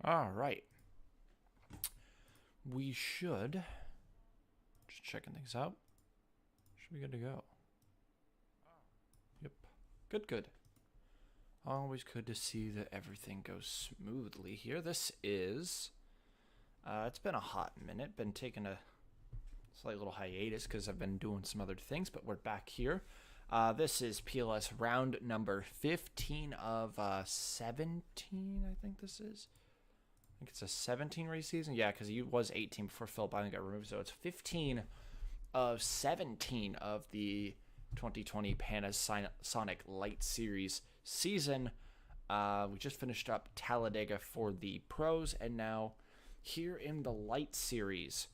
All right. We should... Just checking things out. Should be good to go. Yep. Good, good. Always good to see that everything goes smoothly here. This is... it's been a hot minute. Been taking a slight little hiatus because I've been doing some other things, but we're back here. This is PLS round number 15 of 17, I think this is. I think it's a 17 race season. Yeah, because he was 18 before Phil Bynum got removed, so it's 15 of 17 of the 2020 Panasonic Light Series season. We just finished up Talladega for the pros, and now here in the Light Series,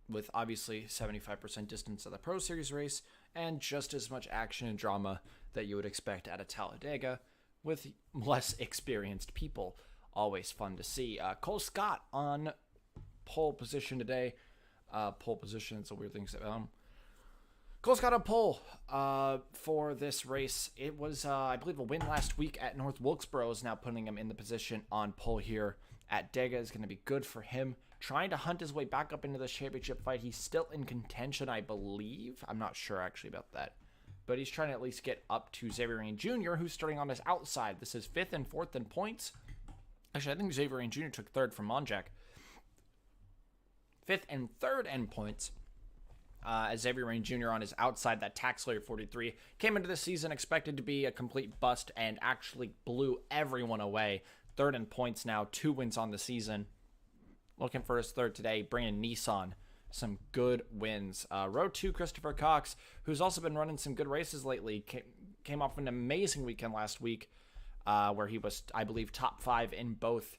with obviously 75% distance of the Pro Series race and just as much action and drama that you would expect at a Talladega with less experienced people. Always fun to see. Cole Scott on pole position today. Pole position, it's a weird thing to say. Cole Scott on pole for this race. It was, I believe, a win last week at North Wilkesboro is now putting him in the position on pole here at Dega. Is going to be good for him. Trying to hunt his way back up into the championship fight. He's still in contention, I believe. I'm not sure actually about that. But he's trying to at least get up to Xavier Rain Jr., who's starting on his outside. This is 5th and 4th in points. Actually, I think Xavier Rain Jr. took 3rd from Monjack. 5th and 3rd in points. As Xavier Rain Jr. on his outside, that Tax Slayer 43 came into the season expected to be a complete bust and actually blew everyone away. 3rd in points now, 2 wins on the season. Looking for his 3rd today, bringing Nissan some good wins. Row 2, Christopher Cox, who's also been running some good races lately, came off an amazing weekend last week where he was, I believe, top 5 in both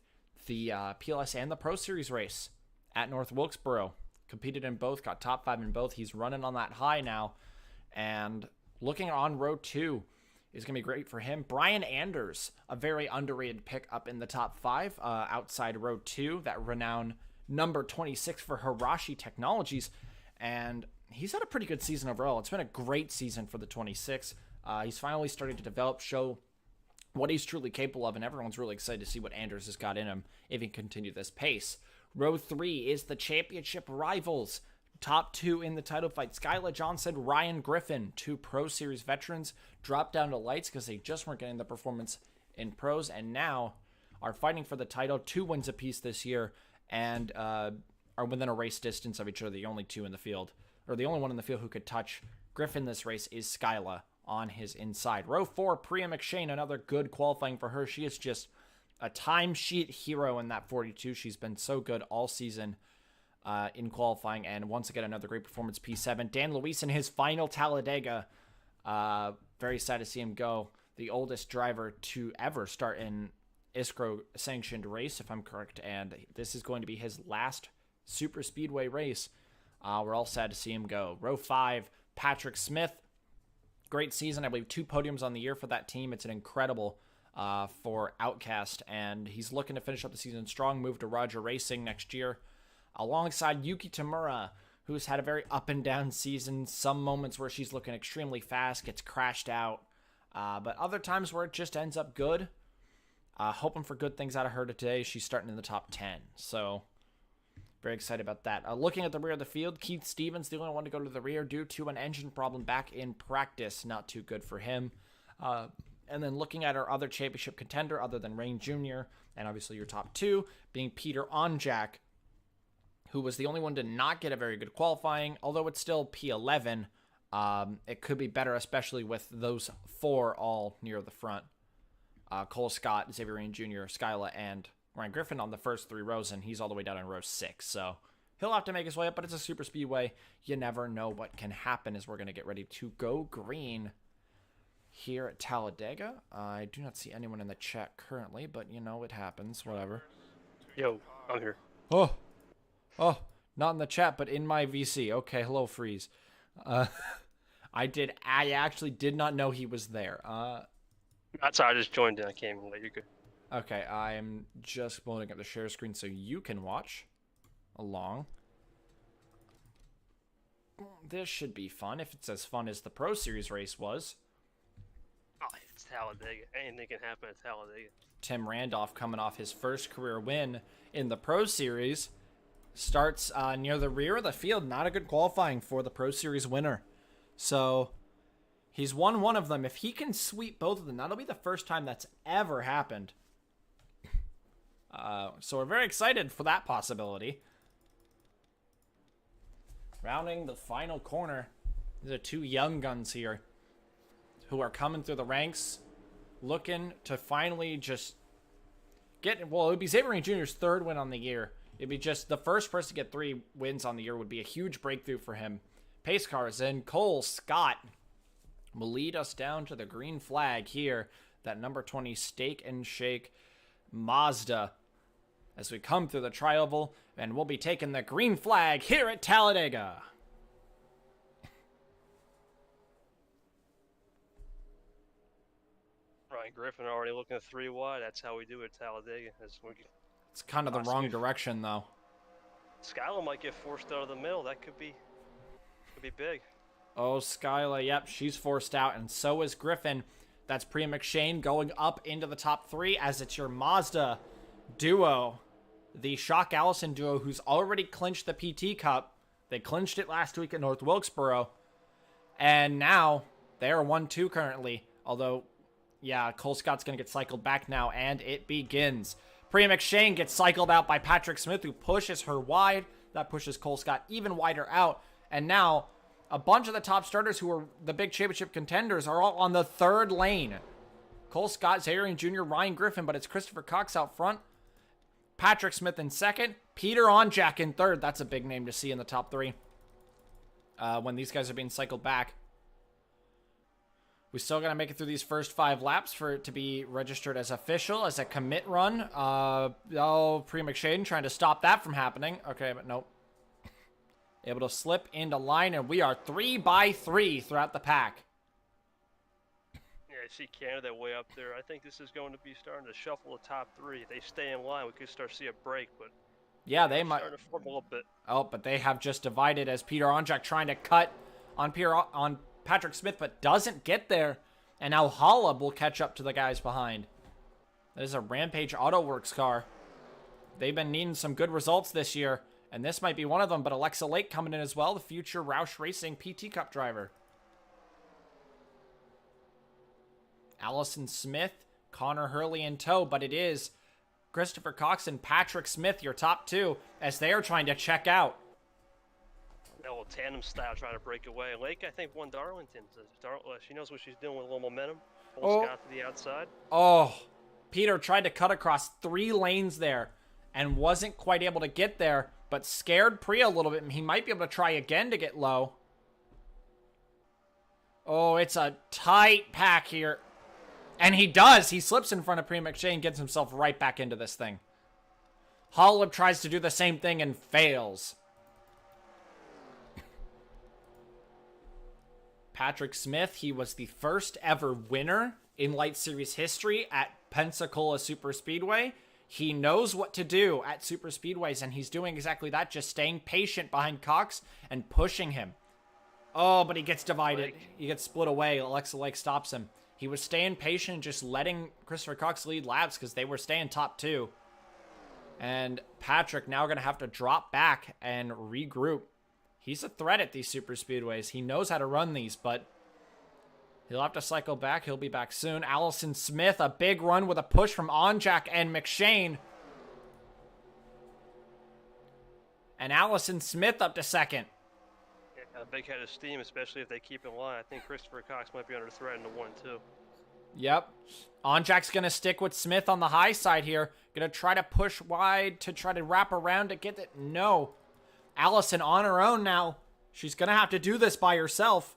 the PLS and the Pro Series race at North Wilkesboro. Competed in both, got top 5 in both. He's running on that high now. And looking on row 2 is going to be great for him. Brian Anders, a very underrated pick up in the top 5 outside row 2. That renowned number 26 for Hirashi Technologies. And he's had a pretty good season overall. It's been a great season for the 26. He's finally starting to develop, show what he's truly capable of. And everyone's really excited to see what Anders has got in him if he can continue this pace. Row 3 is the championship rivals. Top 2 in the title fight. Skyla Johnson, Ryan Griffin, 2 Pro Series veterans, dropped down to lights because they just weren't getting the performance in pros, and now are fighting for the title. 2 wins apiece this year, and are within a race distance of each other. The only 2 in the field, or the only one in the field who could touch Griffin this race is Skyla on his inside. Row 4, Priya McShane, another good qualifying for her. She is just a timesheet hero in that 42. She's been so good all season in qualifying, and once again, another great performance, P7. Dan Luis in his final Talladega. Very sad to see him go. The oldest driver to ever start in ISCRO sanctioned race, if I'm correct, and this is going to be his last Superspeedway race. We're all sad to see him go. Row 5, Patrick Smith. Great season. I believe 2 podiums on the year for that team. It's an incredible for Outcast, and he's looking to finish up the season strong, move to Roger Racing next year, alongside Yuki Tamura, who's had a very up and down season. Some moments where she's looking extremely fast, gets crashed out, but other times where it just ends up good. Hoping for good things out of her today. She's starting in the top 10, so very excited about that. Looking at the rear of the field, Keith Stevens, the only one to go to the rear due to an engine problem back in practice. Not too good for him. And then looking at our other championship contender, other than Rain Jr., and obviously your top 2, being Peter Onjak, who was the only one to not get a very good qualifying, although it's still P11. It could be better, especially with those 4 all near the front. Cole Scott, Xavier Rain Jr., Skyla, and Ryan Griffin on the first 3 rows, and he's all the way down in row 6. So he'll have to make his way up, but it's a super speedway. You never know what can happen as we're going to get ready to go green here at Talladega. I do not see anyone in the chat currently, but you know, it happens, whatever. Yo, I'm here. Oh, not in the chat, but in my VC. Okay, hello, Freeze. I actually did not know he was there. That's how I just joined in. I came late. You're good. Okay, I'm just loading up the share screen so you can watch along. This should be fun, if it's as fun as the Pro Series race was. Oh, it's Talladega. Anything can happen at Talladega. Tim Randolph, coming off his first career win in the Pro Series, starts near the rear of the field. Not a good qualifying for the Pro Series winner. So he's won one of them. If he can sweep both of them, that'll be the first time that's ever happened. So we're very excited for that possibility. Rounding the final corner, these are two young guns here who are coming through the ranks, looking to finally just get, well, it would be Xavier Jr.'s third win on the year. It'd be just the first person to get 3 wins on the year would be a huge breakthrough for him. Pace cars in. Cole Scott will lead us down to the green flag here. That number 20 Steak and Shake Mazda as we come through the tri-oval, and we'll be taking the green flag here at Talladega. Ryan Griffin already looking at 3 wide. That's how we do it at Talladega. It's kind of the wrong direction, though. Skylar might get forced out of the middle. That could be big. Oh, Skylar, yep, she's forced out, and so is Griffin. That's Priya McShane going up into the top 3 as it's your Mazda duo, the Shock Allison duo, who's already clinched the PT Cup. They clinched it last week at North Wilkesboro, and now they are 1-2 currently, although, yeah, Cole Scott's going to get cycled back now, and it begins. Priya McShane gets cycled out by Patrick Smith, who pushes her wide. That pushes Cole Scott even wider out, and now a bunch of the top starters who are the big championship contenders are all on the 3rd lane. Cole Scott, Xavier Jr., Ryan Griffin, but it's Christopher Cox out front. Patrick Smith in 2nd. Peter Onjak in 3rd. That's a big name to see in the top 3 when these guys are being cycled back. We still got to make it through these first 5 laps for it to be registered as official, as a commit run. Priya McShane trying to stop that from happening. Okay, but nope. Able to slip into line, and we are 3 by 3 throughout the pack. Yeah, I see Canada way up there. I think this is going to be starting to shuffle the top 3. If they stay in line, we could start to see a break, but yeah, they might. Starting to form a little bit. Oh, but they have just divided as Peter Onjak trying to cut on Patrick Smith, but doesn't get there. And now Hollab will catch up to the guys behind. That is a Rampage Auto Works car. They've been needing some good results this year, and this might be one of them, but Alexa Lake coming in as well, the future Roush Racing PT Cup driver. Allison Smith, Connor Hurley in tow, but it is Christopher Cox and Patrick Smith, your top 2, as they are trying to check out. That little tandem style trying to break away. Lake, I think, won Darlington. She knows what she's doing with a little momentum. Pulls Scott to the outside. Oh, Peter tried to cut across 3 lanes there and wasn't quite able to get there, but scared Priya a little bit. He might be able to try again to get low. Oh, it's a tight pack here. And he does. He slips in front of Priya McShane, gets himself right back into this thing. Hollab tries to do the same thing and fails. Patrick Smith, he was the first ever winner in Light Series history at Pensacola Superspeedway. He knows what to do at Superspeedways, and he's doing exactly that, just staying patient behind Cox and pushing him. Oh, but he gets divided. He gets split away. Alexa Lake stops him. He was staying patient, just letting Christopher Cox lead laps because they were staying top 2. And Patrick now going to have to drop back and regroup. He's a threat at these super speedways. He knows how to run these, but he'll have to cycle back. He'll be back soon. Allison Smith, a big run with a push from Onjak and McShane. And Allison Smith up to 2nd. Yeah, a big head of steam, especially if they keep in line. I think Christopher Cox might be under threat in the 1-2. Yep. Onjak's going to stick with Smith on the high side here. Going to try to push wide to try to wrap around to get it. No. Allison on her own now. She's going to have to do this by herself.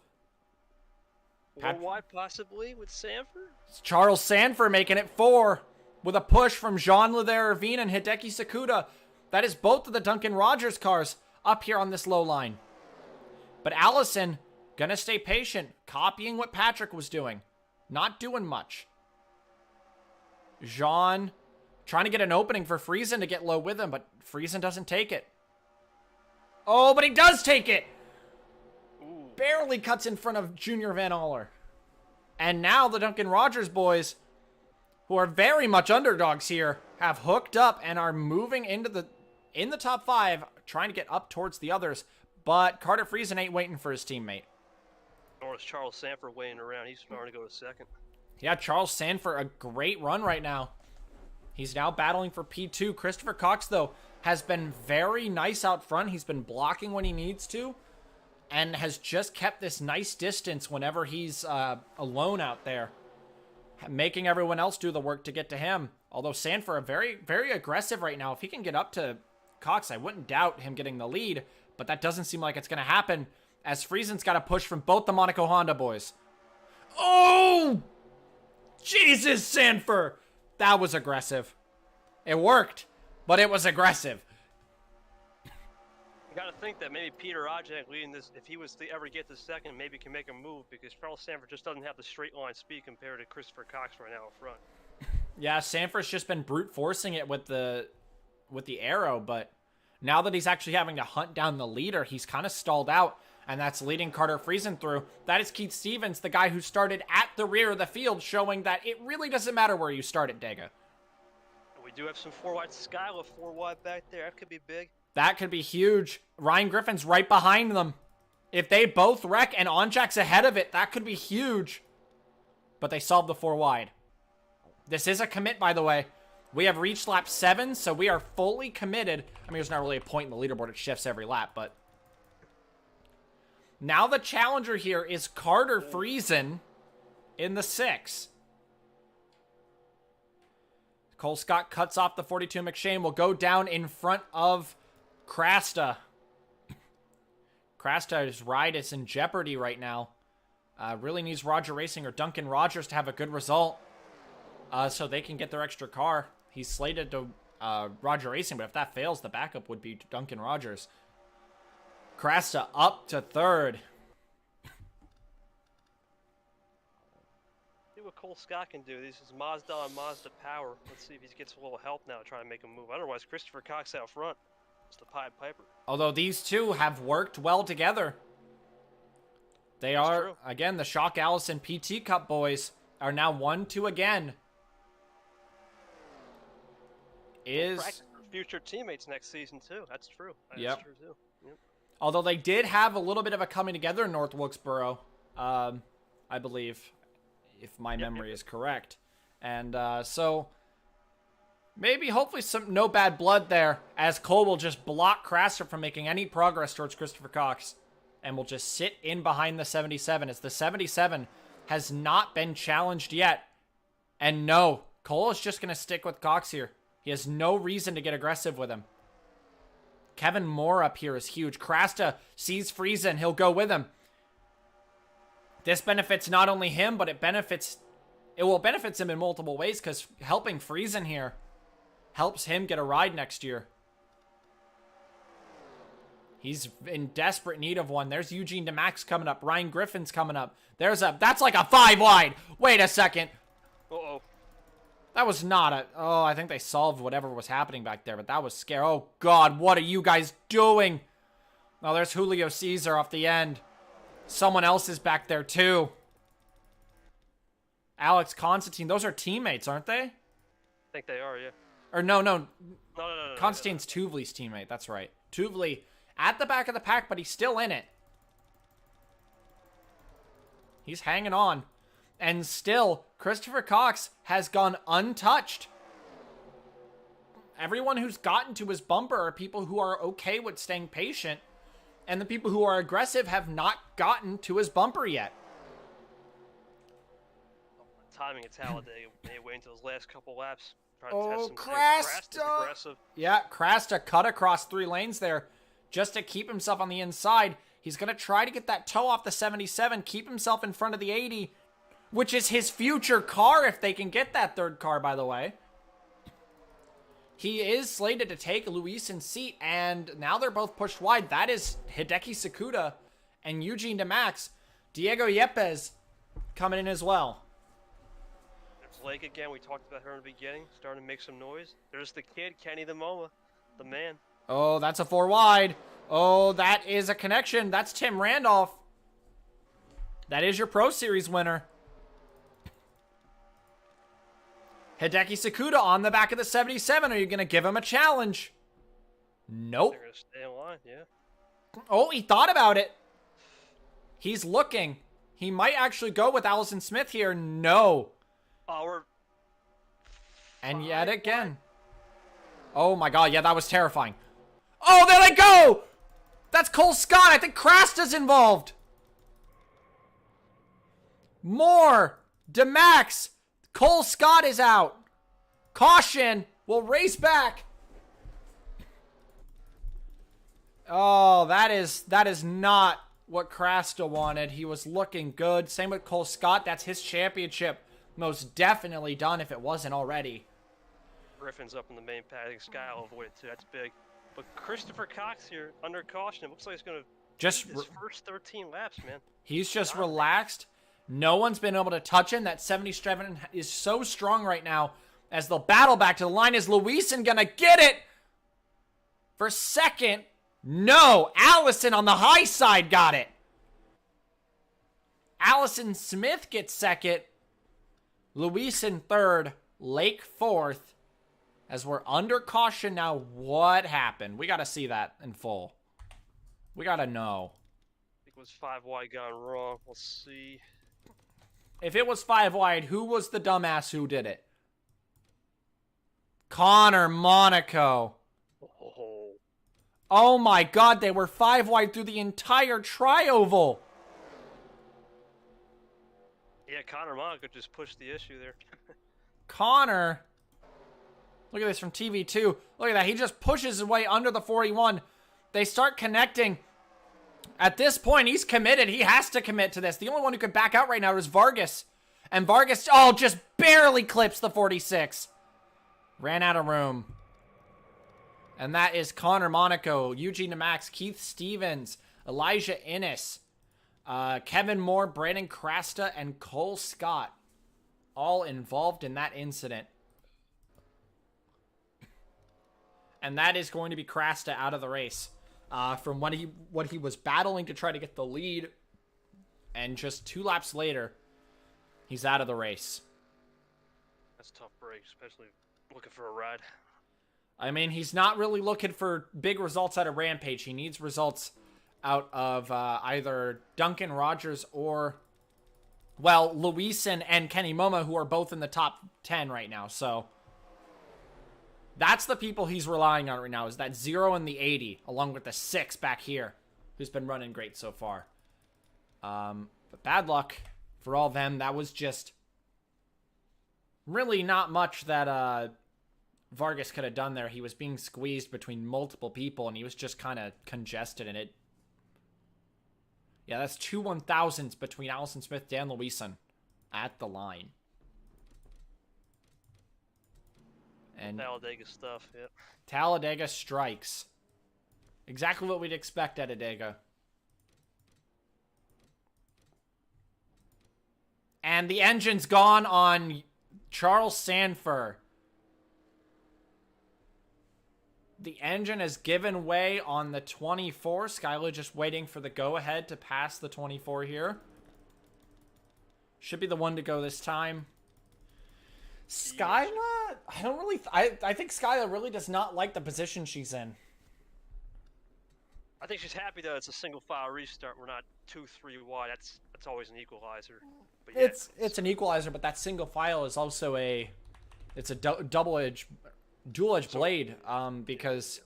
One wide possibly with Sanford? It's Charles Sanford making it 4 with a push from Jean Leather-Irvine and Hideki Sakuda. That is both of the Duncan Rogers cars up here on this low line. But Allison going to stay patient, copying what Patrick was doing. Not doing much. Jean trying to get an opening for Friesen to get low with him, but Friesen doesn't take it. Oh, but he does take it! Ooh. Barely cuts in front of Junior Van Aller. And now the Duncan Rogers boys, who are very much underdogs here, have hooked up and are moving into in the top 5, trying to get up towards the others. But Carter Friesen ain't waiting for his teammate. Or is Charles Sanford waiting around? He's starting to go to second. Yeah, Charles Sanford, a great run right now. He's now battling for P2. Christopher Cox, though, has been very nice out front. He's been blocking when he needs to and has just kept this nice distance whenever he's alone out there, making everyone else do the work to get to him. Although Sanford, very, very aggressive right now. If he can get up to Cox, I wouldn't doubt him getting the lead, but that doesn't seem like it's going to happen as Friesen's got a push from both the Monaco Honda boys. Oh! Jesus, Sanford! That was aggressive. It worked, but it was aggressive. You got to think that maybe Peter Ojak leading this, if he was to ever get to second, maybe can make a move because Charles Sanford just doesn't have the straight line speed compared to Christopher Cox right now up front. Yeah, Sanford's just been brute forcing it with the arrow, but now that he's actually having to hunt down the leader, he's kind of stalled out, and that's leading Carter Friesen through. That is Keith Stevens, the guy who started at the rear of the field, showing that it really doesn't matter where you start at Dega. We do have some 4-wide Skyla 4-wide back there. That could be big. That could be huge. Ryan Griffin's right behind them. If they both wreck and Onjak's ahead of it, that could be huge. But they solved the 4-wide. This is a commit, by the way. We have reached lap 7, so we are fully committed. I mean, there's not really a point in the leaderboard. It shifts every lap, but... Now the challenger here is Carter Friesen in the 6. Cole Scott cuts off the 42. McShane will go down in front of Krasta. Krasta's ride is in jeopardy right now. Really needs Roger Racing or Duncan Rogers to have a good result so they can get their extra car. He's slated to Roger Racing, but if that fails, the backup would be Duncan Rogers. Krasta up to 3rd. See what Cole Scott can do. This is Mazda on Mazda power. Let's see if he gets a little help now trying to make a move. Otherwise, Christopher Cox out front. It's the Pied Piper. Although these two have worked well together. They are, again, the Shock Allison PT Cup boys are now 1-2 again. Future teammates next season, too. That's true. Yep. True, too. Yep. Although they did have a little bit of a coming together in North Wilkesboro, I believe, if my memory is correct. And so maybe, hopefully, no bad blood there, as Cole will just block Krasta from making any progress towards Christopher Cox and will just sit in behind the 77, as the 77 has not been challenged yet. And no, Cole is just going to stick with Cox here. He has no reason to get aggressive with him. Kevin Moore up here is huge. Krasta sees Friesen. He'll go with him. This benefits not only him, but it will benefit him in multiple ways, because helping Friesen here helps him get a ride next year. He's in desperate need of one. There's Eugene DeMax coming up. Ryan Griffin's coming up. That's like a 5-wide. Wait a second. Uh-oh. That was not a... Oh, I think they solved whatever was happening back there, but that was scary. Oh, God, what are you guys doing? Oh, there's Julio Caesar off the end. Someone else is back there, too. Alex Constantine. Those are teammates, aren't they? I think they are, yeah. Or no. No. Constantine's Tuvli's teammate. That's right. Tuvli at the back of the pack, but he's still in it. He's hanging on. And still, Christopher Cox has gone untouched. Everyone who's gotten to his bumper are people who are okay with staying patient, and the people who are aggressive have not gotten to his bumper yet. Timing at Talladega, may wait until his last couple laps. Oh, Krasta! Yeah, Krasta cut across 3 lanes there just to keep himself on the inside. He's going to try to get that toe off the 77, keep himself in front of the 80, which is his future car if they can get that 3rd car, by the way. He is slated to take Luis's seat, and now they're both pushed wide. That is Hideki Sakuda and Eugene DeMax. Diego Yepes coming in as well. There's Lake again. We talked about her in the beginning, starting to make some noise. There's the kid, Kenny the MoMA, the man. Oh, that's a 4-wide. Oh, that is a connection. That's Tim Randolph. That is your Pro Series winner. Hideki Sakuda on the back of the 77. Are you going to give him a challenge? Nope. They're going to stay in line, yeah. Oh, he thought about it. He's looking. He might actually go with Allison Smith here. No. And yet again. Oh my god, yeah, that was terrifying. Oh, there they go! That's Cole Scott. I think Crasta's involved. More. DeMax. Cole Scott is out. Caution. We'll race back. Oh, that is not what Crasta wanted. He was looking good. Same with Cole Scott. That's his championship. Most definitely done if it wasn't already. Griffin's up in the main pad. I think Sky will avoid it too. That's big. But Christopher Cox here, under caution. It looks like he's going to just his first 13 laps, man. He's just relaxed. No one's been able to touch him. That 77 is so strong right now. As they'll battle back to the line, is Luisen going to get it? For second. No. Allison on the high side got it. Allison Smith gets second. Luisen third. Lake fourth. As we're under caution now, what happened? We got to see that in full. We got to know. I think it was 5 wide gone wrong. We'll see. If it was 5 wide, who was the dumbass who did it? Connor Monaco. Oh my god, they were 5 wide through the entire tri-oval. Yeah, Connor Monaco just pushed the issue there. Connor. Look at this from TV2. Look at that. He just pushes his way under the 41. They start connecting. At this point, he's committed. He has to commit to this. The only one who could back out right now is Vargas. And Vargas, oh, just barely clips the 46. Ran out of room. And that is Connor Monaco, Eugene DeMax, Keith Stevens, Elijah Innes, Kevin Moore, Brandon Crasta, and Cole Scott. All involved in that incident. And that is going to be Crasta out of the race. From what he was battling to try to get the lead. And just 2 laps later, he's out of the race. That's a tough break, especially looking for a ride. I mean, he's not really looking for big results out of Rampage. He needs results out of either Duncan Rogers or, well, Luisen and Kenny Momo, who are both in the top 10 right now. So that's the people he's relying on right now, is that 0 and the 80, along with the 6 back here, who's been running great so far. But bad luck for all of them. That was just really not much that Vargas could have done there. He was being squeezed between multiple people, and he was just kind of congested in it. Yeah, that's 2 1,000s between Allison Smith, Dan Luisen at the line. And Talladega stuff, yeah. Talladega strikes. Exactly what we'd expect at Talladega. And the engine's gone on Charles Sanford. The engine has given way on the 24. Skylar just waiting for the go-ahead to pass the 24 here. Should be the one to go this time. Skyla, I think Skyla really does not like the position she's in. I think she's happy that it's a single file restart. We're not 2-3 wide. That's always an equalizer. But yeah, it's an equalizer, but that single file is also a dual-edged blade, because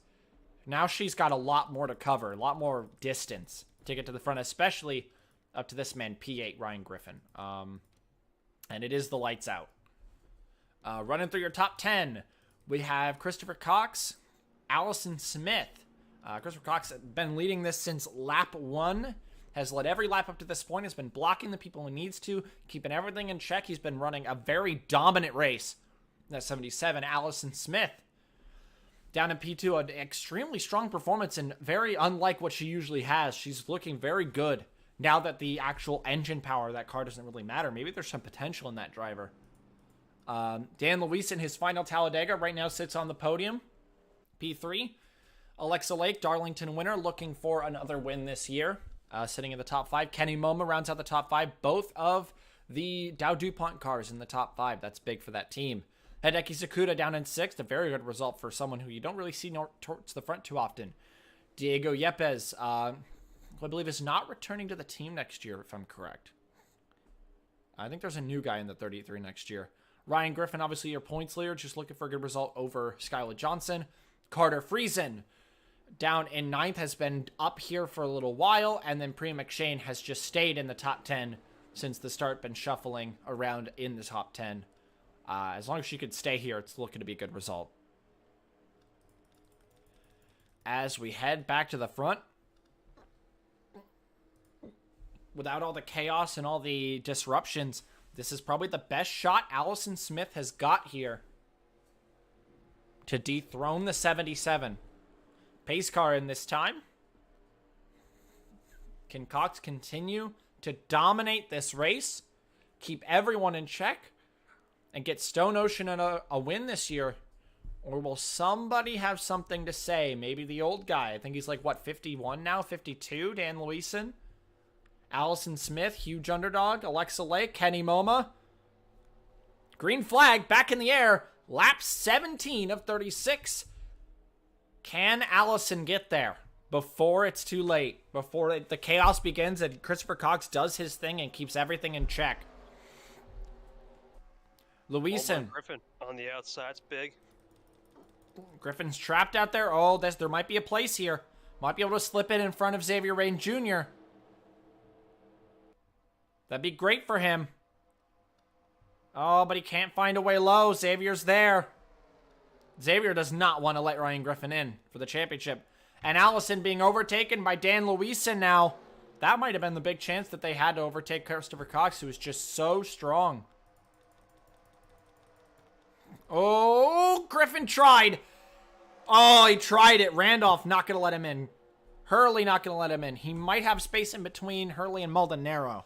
now she's got a lot more to cover, a lot more distance to get to the front, especially up to this man, P8 Ryan Griffin. And it is the lights out. Running through your top 10, we have Christopher Cox, Allison Smith. Christopher Cox has been leading this since lap 1, has led every lap up to this point, has been blocking the people he needs to, keeping everything in check. He's been running a very dominant race. That's 77. Allison Smith down in P2, an extremely strong performance and very unlike what she usually has. She's looking very good now that the actual engine power of that car doesn't really matter. Maybe there's some potential in that driver. Dan Luisen, his final Talladega, right now sits on the podium. P3. Alexa Lake, Darlington winner, looking for another win this year. Sitting in the top 5. Kenny Momo rounds out the top 5. Both of the Dow DuPont cars in the top 5. That's big for that team. Hideki Sakuda down in 6th. A very good result for someone who you don't really see towards the front too often. Diego Yepes, who I believe is not returning to the team next year, if I'm correct. I think there's a new guy in the 33 next year. Ryan Griffin, obviously your points leader, just looking for a good result over Skylar Johnson. Carter Friesen, down in 9th, has been up here for a little while, and then Priya McShane has just stayed in the top 10 since the start, been shuffling around in the top 10. As long as she could stay here, it's looking to be a good result. As we head back to the front, without all the chaos and all the disruptions, this is probably the best shot Allison Smith has got here to dethrone the 77. Pace car in this time. Can Cox continue to dominate this race, keep everyone in check, and get Stone Ocean a win this year? Or will somebody have something to say? Maybe the old guy. I think he's like, what, 51 now? 52? Dan Luisen? Allison Smith, huge underdog. Alexa Lake, Kenny Moma. Green flag back in the air. Lap 17 of 36. Can Allison get there before it's too late? Before the chaos begins and Christopher Cox does his thing and keeps everything in check? Luisen. Griffin on the outside's big. Griffin's trapped out there. Oh, there might be a place here. Might be able to slip it in front of Xavier Rain Jr. That'd be great for him. Oh, but he can't find a way low. Xavier's there. Xavier does not want to let Ryan Griffin in for the championship. And Allison being overtaken by Dan Luisen now. That might have been the big chance that they had to overtake Christopher Cox, who is just so strong. Oh, Griffin tried. Oh, he tried it. Randolph not going to let him in. Hurley not going to let him in. He might have space in between Hurley and Maldonado.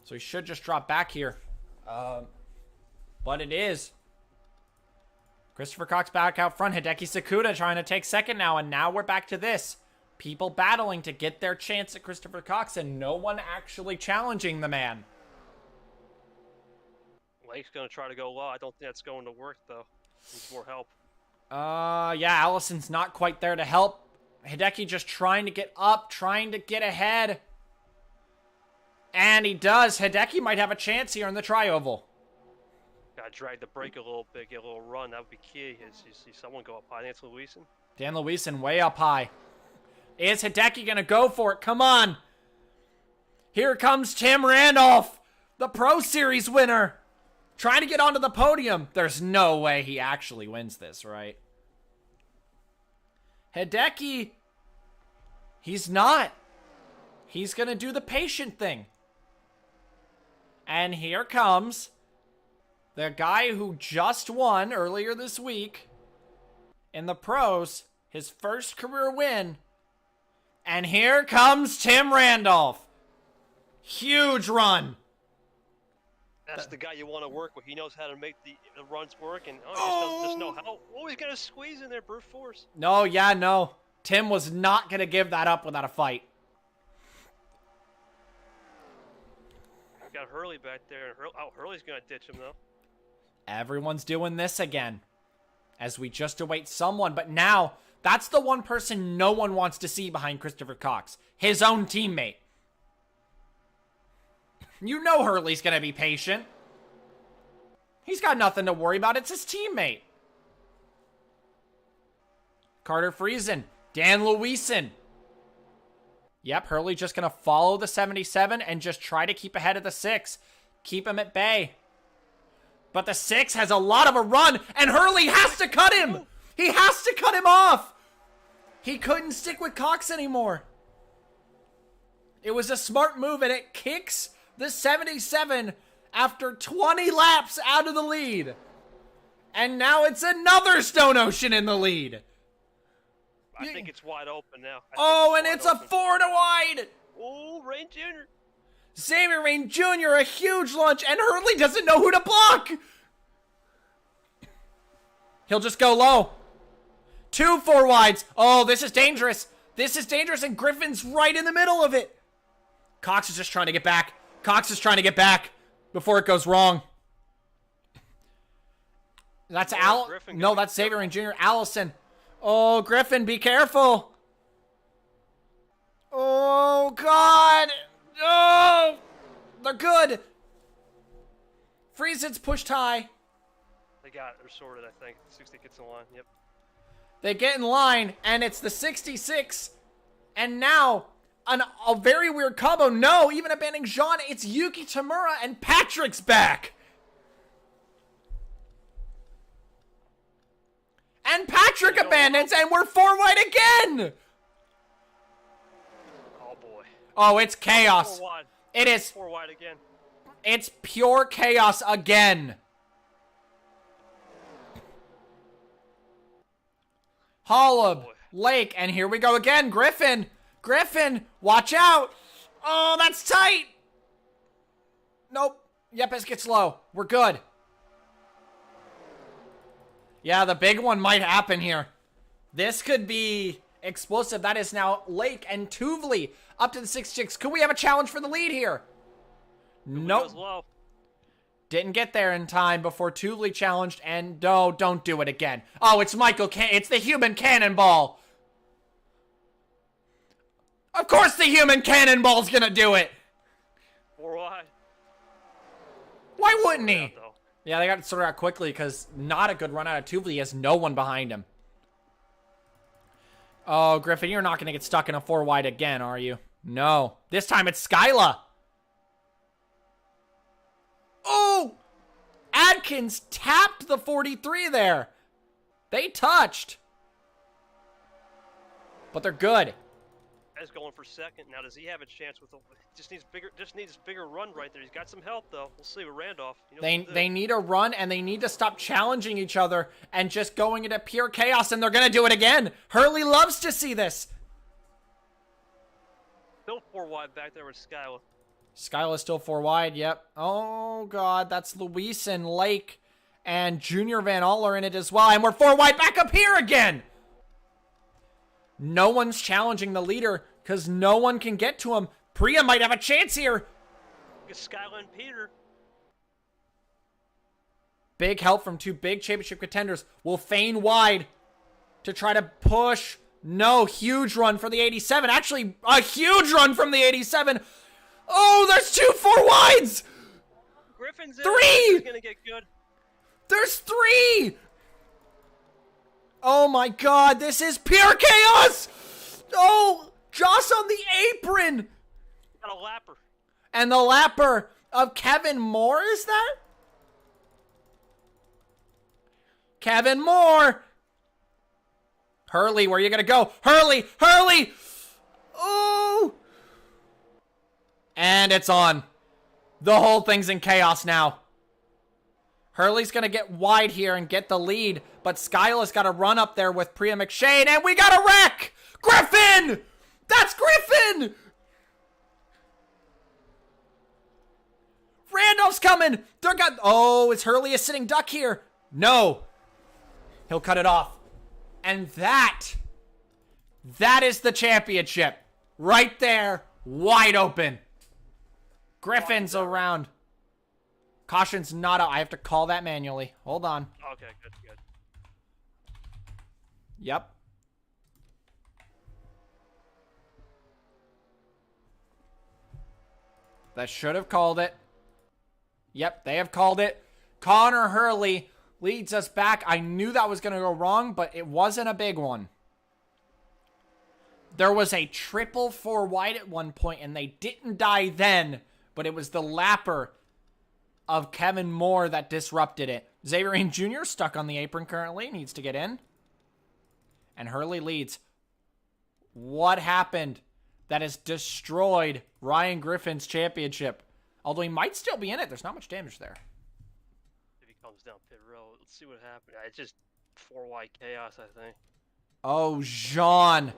So he should just drop back here. But it is. Christopher Cox back out front. Hideki Sakuda trying to take second now. And now we're back to this. People battling to get their chance at Christopher Cox and no one actually challenging the man. Lake's going to try to go low. I don't think that's going to work, though. Needs more help. Yeah, Allison's not quite there to help. Hideki just trying to get up, trying to get ahead. And he does. Hideki might have a chance here in the tri-oval. Got to drag the brake a little bit, get a little run. That would be key. As you see someone go up high. That's Luisen. Dan Luisen way up high. Is Hideki going to go for it? Come on. Here comes Tim Randolph, the Pro Series winner. Trying to get onto the podium. There's no way he actually wins this, right? Hideki, he's not. He's going to do the patient thing. And here comes the guy who just won earlier this week in the pros, his first career win. And here comes Tim Randolph. Huge run. That's the guy you want to work with. He knows how to make the runs work, and just know how. Oh, he's going to squeeze in there, brute force. No, yeah, no. Tim was not going to give that up without a fight. Got Hurley back there. Hurley's going to ditch him, though. Everyone's doing this again as we just await someone. But now, that's the one person no one wants to see behind Christopher Cox. His own teammate. You know Hurley's going to be patient. He's got nothing to worry about. It's his teammate. Carter Friesen. Dan Luisen. Yep, Hurley just going to follow the 77 and just try to keep ahead of the 6. Keep him at bay. But the 6 has a lot of a run, and Hurley has to cut him. He has to cut him off. He couldn't stick with Cox anymore. It was a smart move, and it kicks the 77 after 20 laps out of the lead. And now it's another Stone Ocean in the lead. I think it's wide open now. Oh, and it's a 4 to wide. Oh, Rain Jr. Xavier Rain Jr., a huge launch, and Hurley doesn't know who to block. He'll just go low. 2 4 wides. Oh, this is dangerous. This is dangerous, and Griffin's right in the middle of it. Cox is just trying to get back. Cox is trying to get back before it goes wrong. That's Yeah, Al. Griffin No, got- that's Xavier and Junior. Allison. Oh, Griffin, be careful. Oh, God. Oh, they're good. Friesen's pushed high. They got it. They're sorted, I think. 60 gets in line. Yep. They get in line, and it's the 66. And now, a very weird combo. No, even abandoning Jean, it's Yuki Tamura, and Patrick's back. And Patrick abandons, and we're 4 wide again. Oh, boy. Oh, it's chaos. 4 wide. It is. 4 wide again. It's pure chaos again. Hollub, Lake, and here we go again. Griffin, watch out. Oh, that's tight. Nope. Yepes gets low. We're good. Yeah, the big one might happen here. This could be explosive. That is now Lake and Tuvli up to the 66. Could we have a challenge for the lead here? Nope. Low. Didn't get there in time before Tuvli challenged, and no, don't do it again. Oh, it's it's the human cannonball. Of course the human cannonball's gonna do it. 4 wide. Why wouldn't he? Out, though. Yeah, they got it sorted out quickly because not a good run out of Tuvli. He has no one behind him. Oh, Griffin, you're not gonna get stuck in a 4 wide again, are you? No. This time it's Skyla. Oh! Adkins tapped the 43 there. They touched. But they're good. Guy's going for second. Now, does he have a chance with just needs bigger run right there. He's got some help though. We'll see with Randolph. They need a run, and they need to stop challenging each other and just going into pure chaos, and they're gonna do it again. Hurley loves to see this. Still 4 wide back there with Skyla. Skyla's still 4 wide, yep. Oh, God, that's Luis and Lake and Junior Van All are in it as well. And we're 4 wide back up here again. No one's challenging the leader because no one can get to him. Priya might have a chance here. It's Skyla and Peter. Big help from 2 big championship contenders. Will feign wide to try to push. No, huge run for the 87. Actually, a huge run from the 87. Oh, there's 2 4 wides. Griffin's in. 3. He's gonna get good. There's 3. Oh my God, this is pure chaos. Oh, Joss on the apron. Got a lapper. And the lapper of Kevin Moore, is that? Kevin Moore. Hurley, where are you going to go? Hurley. Oh. And it's on. The whole thing's in chaos now. Hurley's going to get wide here and get the lead, but Skyla's got to run up there with Priya McShane, and we got a wreck! Griffin! That's Griffin! Randolph's coming! Oh, is Hurley a sitting duck here? No. He'll cut it off. And that is the championship. Right there, wide open. Griffin's around. Caution's not out. I have to call that manually. Hold on. Okay, good. Yep. That should have called it. Yep, they have called it. Connor Hurley leads us back. I knew that was going to go wrong, but it wasn't a big one. There was a triple 4 wide at one point, and they didn't die then, but it was the lapper of Kevin Moore that disrupted it. Xavier Jr. stuck on the apron currently, needs to get in. And Hurley leads. What happened that has destroyed Ryan Griffin's championship? Although he might still be in it. There's not much damage there. If he comes down pit road, let's see what happened. It's just 4 wide chaos, I think. Oh, Jean.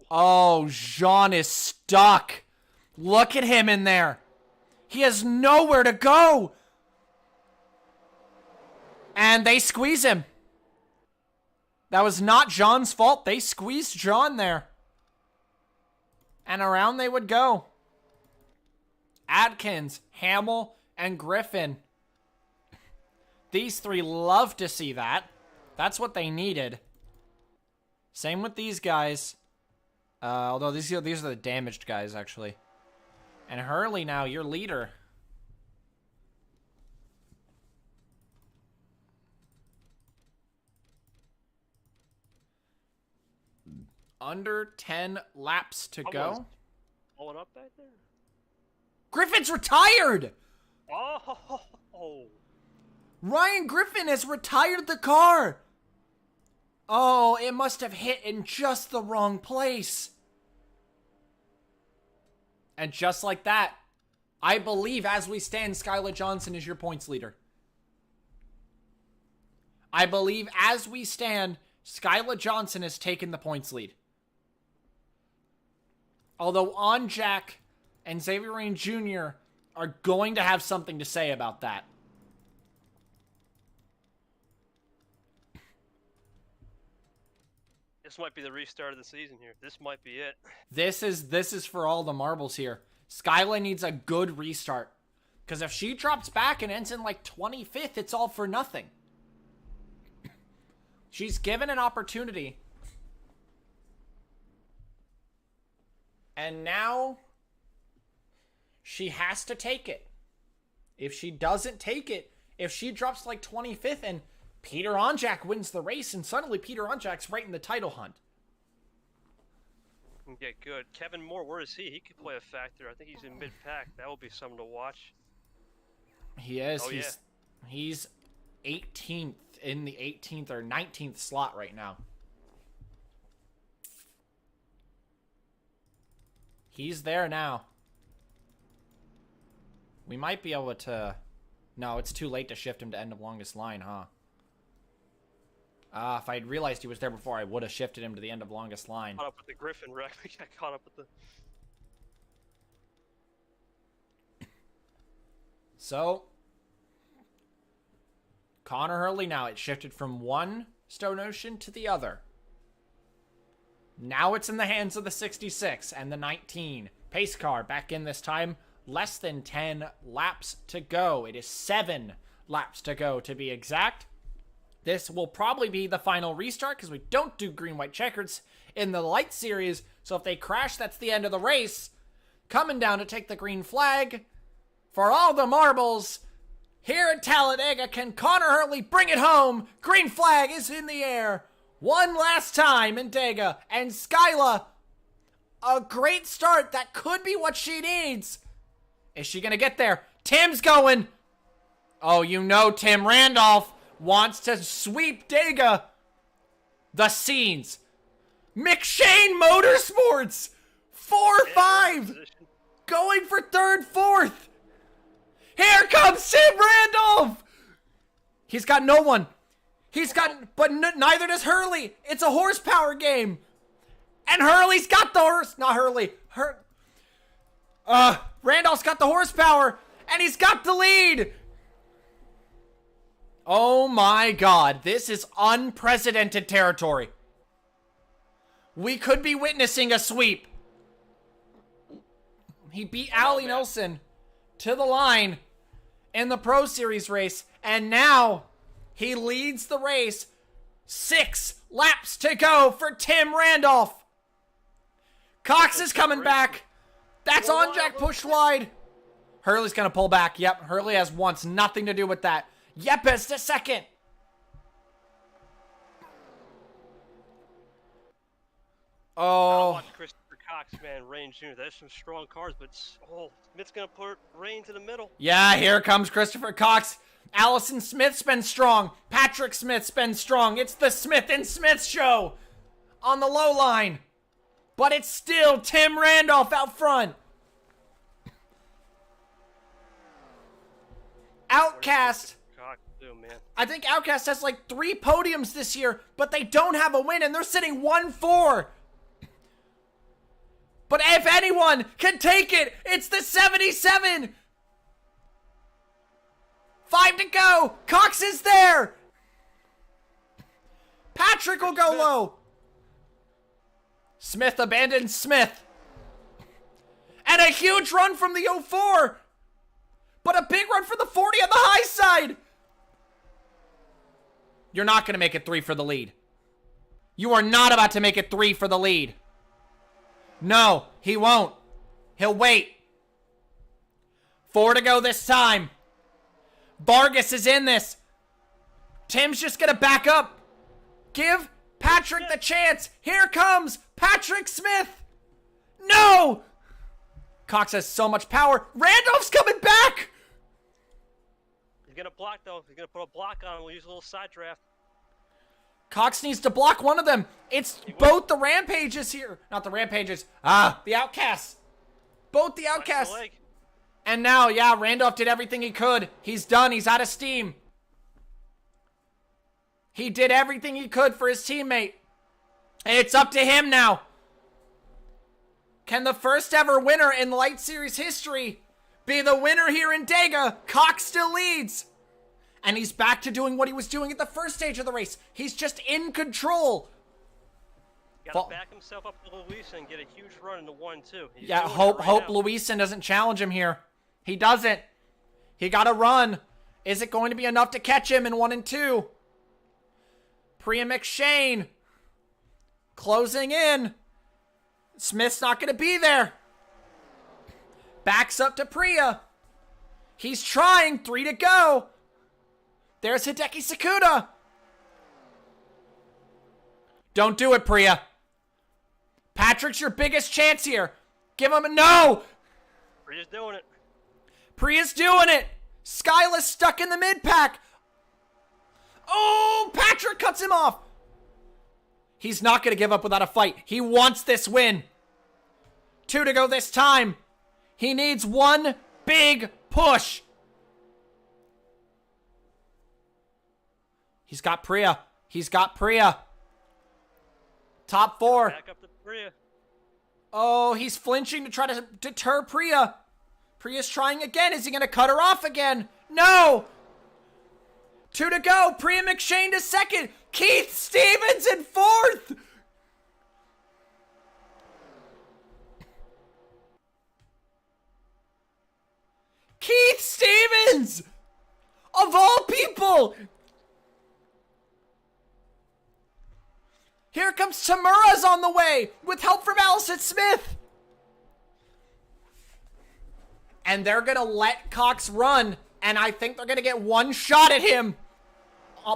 Oh, Jean is stuck. Look at him in there. He has nowhere to go. And they squeeze him. That was not Jean's fault. They squeezed Jean there. And around they would go. Adkins, Hamill, and Griffin. These three love to see that. That's what they needed. Same with these guys. Although these are the damaged guys, actually. And Hurley now, your leader. Under 10 laps to go. Pulling up back there? Griffin's retired! Oh! Ryan Griffin has retired the car! Oh, it must have hit in just the wrong place. And just like that, I believe as we stand, Skylar Johnson is your points leader. I believe as we stand, Skylar Johnson has taken the points lead. Although On Jack and Xavier Rain Jr. are going to have something to say about that. This might be the restart of the season here. This might be it. This is for all the marbles here. Skyla needs a good restart. Because if she drops back and ends in like 25th, it's all for nothing. She's given an opportunity. And now she has to take it. If she doesn't take it, if she drops like 25th and Peter Onjak wins the race and suddenly Peter Onjak's right in the title hunt. Get good. Kevin Moore, where is he? He could play a factor. I think he's in mid-pack. That will be something to watch. He is. Oh, He's 18th in the 18th or 19th slot right now. He's there now. We might be able to... No, it's too late to shift him to end of longest line, huh? If I'd realized he was there before, I would have shifted him to the end of longest line. Caught up with the Griffin wreck. We got caught up with the... So, Connor Hurley now, it shifted from one Stone Ocean to the other. Now it's in the hands of the 66 and the 19. Pace car back in this time. Less than 10 laps to go. It is 7 laps to go to be exact. This will probably be the final restart because we don't do green-white checkers in the light series. So if they crash, that's the end of the race. Coming down to take the green flag for all the marbles here at Talladega. Can Connor Hurley bring it home? Green flag is in the air. One last time in Dega. And Skyla, a great start. That could be what she needs. Is she going to get there? Tim's going. Oh, you know Tim Randolph wants to sweep Dega. The scenes. McShane Motorsports. 4-5. Going for third, fourth. Here comes Tim Randolph. He's got no one. He's got, but neither does Hurley. It's a horsepower game. And Hurley's got the horse. Not Hurley. Randolph's got the horsepower. And he's got the lead. Oh my God. This is unprecedented territory. We could be witnessing a sweep. He beat Allie Nelson to the line in the Pro Series race. And now he leads the race. 6 laps to go for Tim Randolph. Cox is coming back. That's on Jack pushed wide. Hurley's going to pull back. Yep, Hurley wants nothing to do with that. Yepes to second. Oh. Watch Christopher Cox, man. Rain Jr. There's some strong cars, but Smith's going to put Rain to the middle. Yeah, here comes Christopher Cox. Allison Smith's been strong. Patrick Smith's been strong. It's the Smith and Smith show on the low line. But it's still Tim Randolph out front. Outcast. I think Outcast has like 3 podiums this year, but they don't have a win, and they're sitting 1-4. But if anyone can take it, it's the 77. 5 to go. Cox is there. Patrick will go low. Smith abandons Smith. And a huge run from the 04. But a big run for the 40 on the high side. You're not going to make it 3 for the lead. You are not about to make it 3 for the lead. No, he won't. He'll wait. 4 to go this time. Vargas is in this. Tim's just going to back up. Give Patrick the chance. Here comes Patrick Smith. No! Cox has so much power. Randolph's coming back. He's going to block, though. He's going to put a block on him. We'll use a little side draft. Cox needs to block one of them. It's both the Rampages here. Not the Rampages. The Outcasts. Both the Outcasts. And now, yeah, Randolph did everything he could. He's done. He's out of steam. He did everything he could for his teammate. And it's up to him now. Can the first ever winner in Light Series history be the winner here in Dega? Cox still leads. And he's back to doing what he was doing at the first stage of the race. He's just in control. Got to back himself up to Luis and get a huge run into 1-2. Yeah, hope Luisin doesn't challenge him here. He doesn't. He got to run. Is it going to be enough to catch him in 1 and 2? Priya McShane closing in. Smith's not going to be there. Backs up to Priya. He's trying. 3 to go. There's Hideki Sakuda. Don't do it, Priya. Patrick's your biggest chance here. Give him a no. Priya's doing it. Priya's doing it. Skyla's stuck in the mid-pack. Oh, Patrick cuts him off. He's not going to give up without a fight. He wants this win. 2 to go this time. He needs one big push. He's got Priya. He's got Priya. Top 4. Back up to Priya. Oh, he's flinching to try to deter Priya. Priya's trying again. Is he going to cut her off again? No. 2 to go. Priya McShane to 2nd. Keith Stevens in 4th. Keith Stevens! Of all people! Here comes Tamura's on the way with help from Allison Smith. And they're going to let Cox run. And I think they're going to get one shot at him.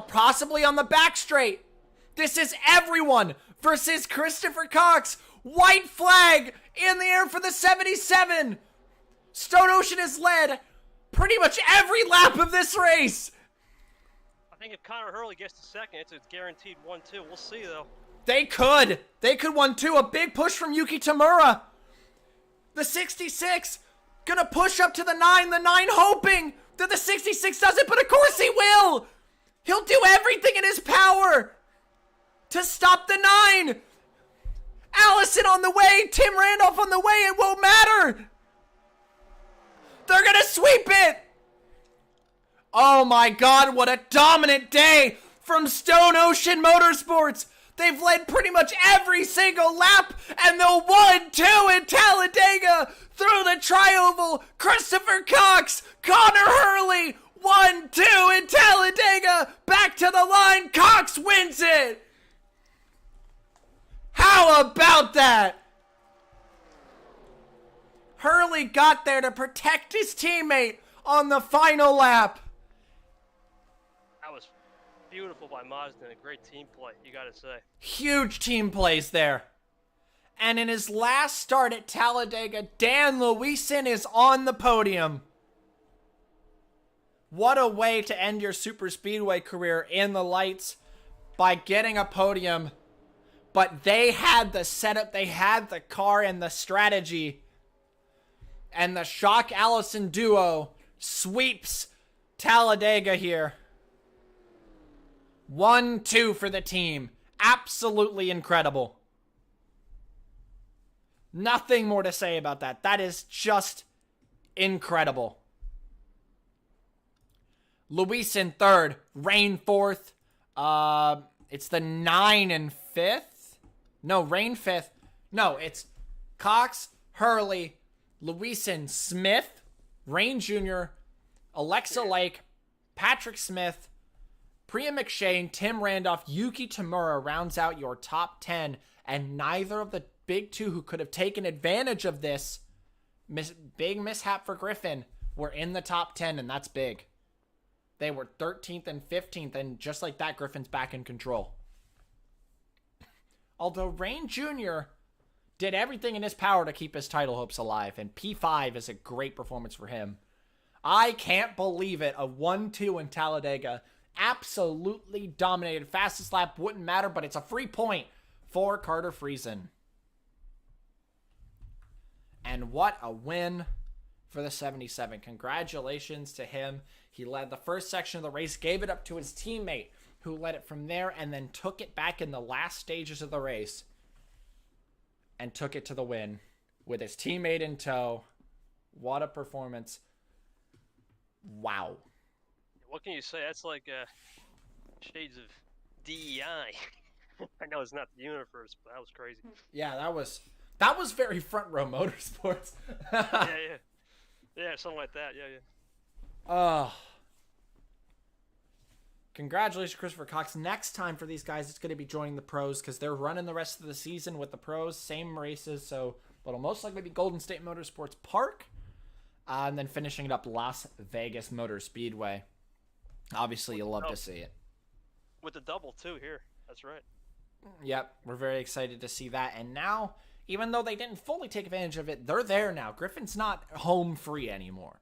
Possibly on the back straight. This is everyone versus Christopher Cox. White flag in the air for the 77. Stone Ocean has led pretty much every lap of this race. I think if Connor Hurley gets to 2nd, it's a guaranteed 1-2. We'll see, though. They could 1-2. A big push from Yuki Tamura. The 66 gonna push up to the 9. The 9 hoping that the 66 doesn't, but of course he will. He'll do everything in his power to stop the 9. Allison on the way. Tim Randolph on the way. It won't matter. They're gonna sweep it. Oh my God, what a dominant day from Stone Ocean Motorsports. They've led pretty much every single lap, and they'll 1-2 in Talladega through the tri-oval. Christopher Cox, Connor Hurley, 1-2 in Talladega, back to the line. Cox wins it. How about that? Hurley got there to protect his teammate on the final lap. That was beautiful by Mazda and a great team play, you gotta say. Huge team plays there. And in his last start at Talladega, Dan Luisin is on the podium. What a way to end your Superspeedway career in the lights by getting a podium. But they had the setup, they had the car and the strategy. And the Shock Allison duo sweeps Talladega here. 1-2 for the team. Absolutely incredible. Nothing more to say about that. That is just incredible. Luis in 3rd. Rain 4th. It's the 9 and 5th. No, Rain 5th. No, it's Cox, Hurley, Luisin, Smith, Rain Jr., Alexa Lake, Patrick Smith, Priya McShane, Tim Randolph, Yuki Tamura rounds out your top 10, and neither of the big two who could have taken advantage of this big mishap for Griffin were in the top 10, and that's big. They were 13th and 15th, and just like that, Griffin's back in control. Although Rain Jr. did everything in his power to keep his title hopes alive, and P5 is a great performance for him. I can't believe it. A 1-2 in Talladega. Absolutely dominated. Fastest lap wouldn't matter, but it's a free point for Carter Friesen. And what a win for the 77. Congratulations to him. He led the first section of the race, gave it up to his teammate, who led it from there, and then took it back in the last stages of the race and took it to the win with his teammate in tow. What a performance. Wow. What can you say? That's like shades of DEI. I know it's not the universe, but that was crazy. Yeah, that was very front row motorsports. Yeah, something like that. Yeah. Congratulations, Christopher Cox. Next time for these guys, it's going to be joining the pros because they're running the rest of the season with the pros, same races. So it'll most likely be Golden State Motorsports Park, and then finishing it up Las Vegas Motor Speedway. Obviously, you'll love to see it. With the double, too, here. That's right. Yep, we're very excited to see that. And now, even though they didn't fully take advantage of it, they're there now. Griffin's not home free anymore.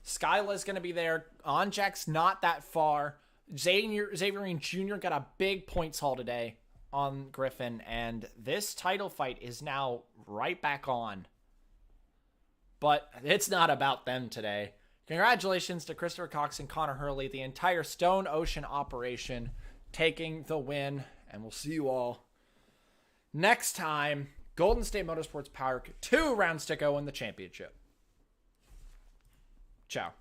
Skyla's going to be there. Onjack's not that far. Xavier Jr. got a big points haul today on Griffin, and this title fight is now right back on. But it's not about them today. Congratulations to Christopher Cox and Connor Hurley, the entire Stone Ocean operation, taking the win, and we'll see you all next time. Golden State Motorsports Park, 2 rounds to go in the championship. Ciao.